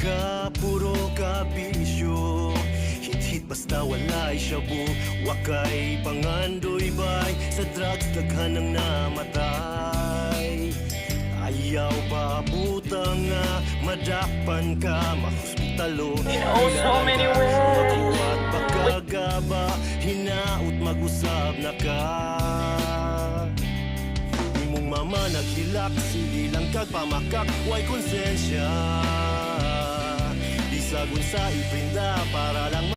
ka, puro ka bisyo. Hit-hit basta wala'y shabu. Wakay pangandoy bay, sa drugs daghan ang namatay. Ayaw pa butang nga, madapan ka, mahospitalo. In oh so many ways. Makuhat pagkagaba, hinaut mag-usab na ka. Imong mama naghilak, hindi lang kag pamakak, way konsensya. Bisagon sa iprinda para lang